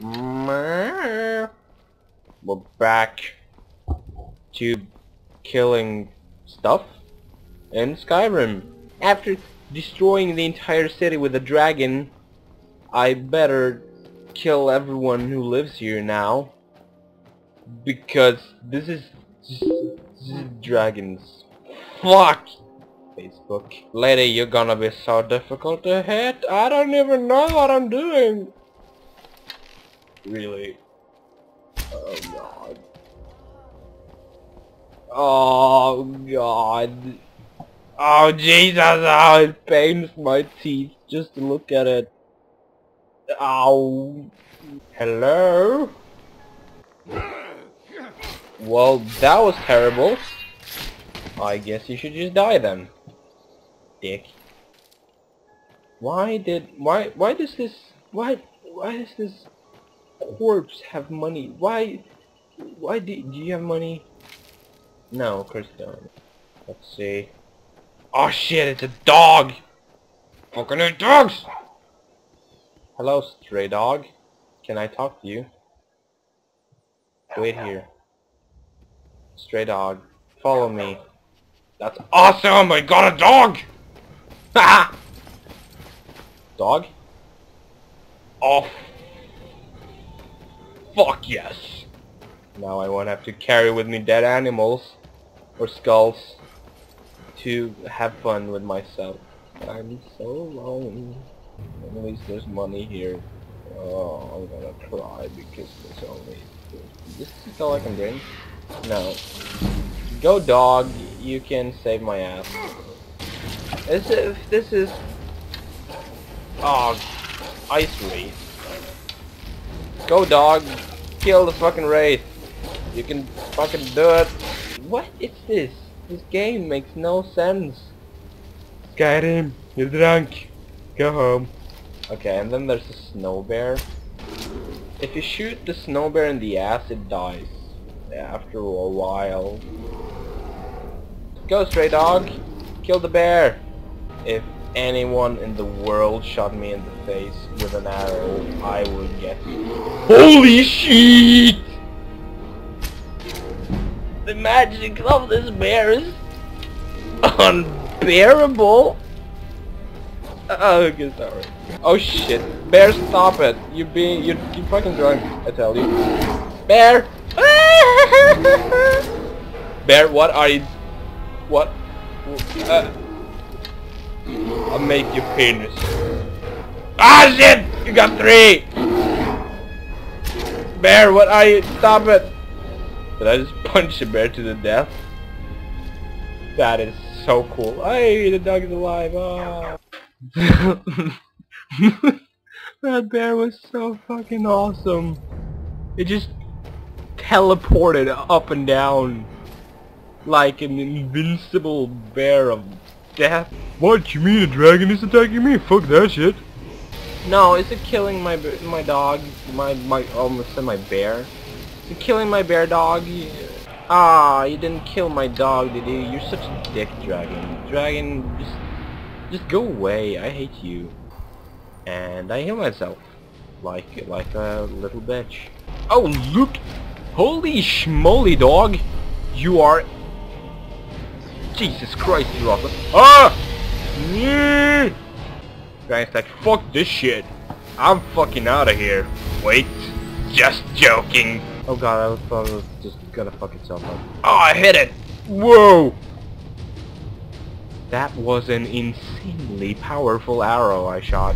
We're back to killing stuff in Skyrim. After destroying the entire city with a dragon, I better kill everyone who lives here now. Because this is dragons. Fuck! Facebook. Lady, you're gonna be so difficult to hit. I don't even know what I'm doing. Really? Oh god. Oh god. Oh Jesus, oh, it pains my teeth just to look at it. Ow. Hello? Well, that was terrible. I guess you should just die then. Dick. Why does this corpse have money? Why do you have money? No, of course you don't. Let's see. Oh shit, it's a dog! Fucking hate dogs! Hello, stray dog. Can I talk to you? Wait here. Stray dog. Follow me. That's awesome! I got a dog! Ha! Dog? Oh. Fuck yes! Now I won't have to carry with me dead animals or skulls to have fun with myself. I'm so alone. At least there's money here. Oh, I'm gonna cry because there's only... This is all I can bring? No. Go dog, you can save my ass. This is... Oh, ice wraith. Go dog, kill the fucking wraith. You can fucking do it. What is this? This game makes no sense. Skyrim, you're drunk. Go home. Okay, and then there's a snow bear. If you shoot the snow bear in the ass, it dies. After a while. Go stray dog. Kill the bear. If anyone in the world shot me in the face with an arrow, I would get... Holy shit! The magic of this bear is unbearable. Okay, sorry. Oh shit, bear, stop it! You're fucking drunk, I tell you. Bear! Bear, what are you? What? I'll make your penis. Ah shit! You got 3! Bear, what are you? Stop it! Did I just punch a bear to the death? That is so cool. Hey, the dog is alive. Oh. That bear was so fucking awesome. It just teleported up and down like an invincible bear of death. What, you mean a dragon is attacking me? Fuck that shit. No, is it killing my dog? My almost said my bear. Is it killing my bear dog? Ah, you didn't kill my dog, did you? You're such a dick, dragon. Dragon, just go away. I hate you. And I heal myself like a little bitch. Oh look! Holy schmoly, dog! You are... Jesus Christ, you're awesome. Ah! Yeah! Dragon's like, fuck this shit. I'm fucking out of here. Wait, just joking. Oh god, I thought it was just gonna fuck itself up. Oh, I hit it! Whoa! That was an insanely powerful arrow I shot.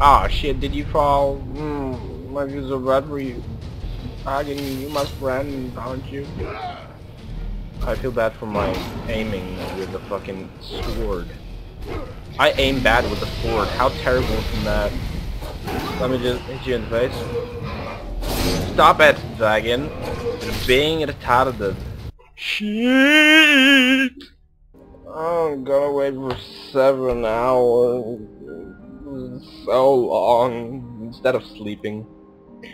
Ah shit, did you fall? My views are bad for you. Hagen, you my friend, aren't you? I feel bad for my aiming with the fucking sword. I aim bad with the sword. How terrible is that? Let me just hit you in the face. Stop it, dragon. You're being retarded. Shit! I'm gonna wait for 7 hours. So long. Instead of sleeping.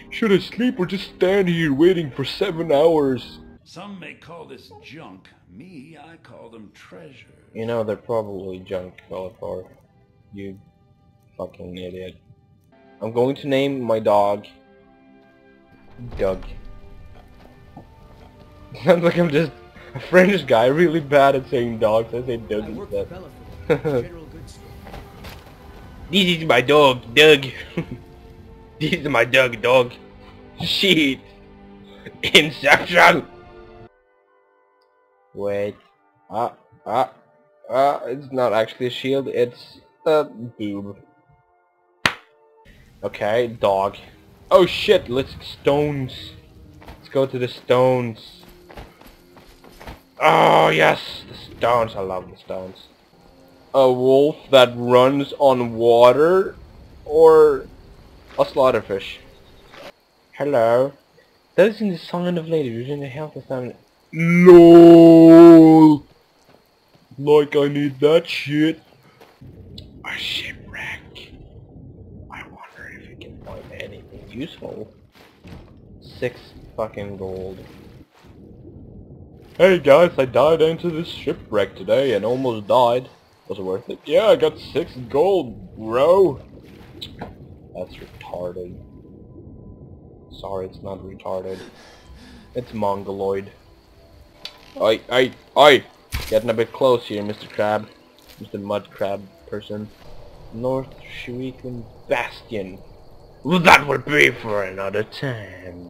Should I sleep or just stand here waiting for 7 hours? Some may call this junk. Me, I call them treasure. You know, they're probably junk, Bellator. You fucking idiot. I'm going to name my dog Doug. Sounds like I'm just a French guy, really bad at saying dogs. I say Doug instead. This is my dog, Doug. This is my dog. Shit. Inception. Wait. It's not actually a shield, it's a boob. Okay, dog. Oh shit, let's stones. Let's go to the stones. Oh yes, the stones, I love the stones. A wolf that runs on water, or a slaughterfish. Hello. That is in the sign of lady, who's in the health of family. LOL. Like I need that shit. A shipwreck. I wonder if we can find anything useful. 6 fucking gold. Hey guys, I dived into this shipwreck today and almost died. Was it worth it? Yeah, I got 6 gold, bro. That's retarded. Sorry, it's not retarded. It's mongoloid. Oi! Getting a bit close here, Mr. Crab. Mr. Mud Crab person. North Shuriken Bastion. Well, that will be for another time.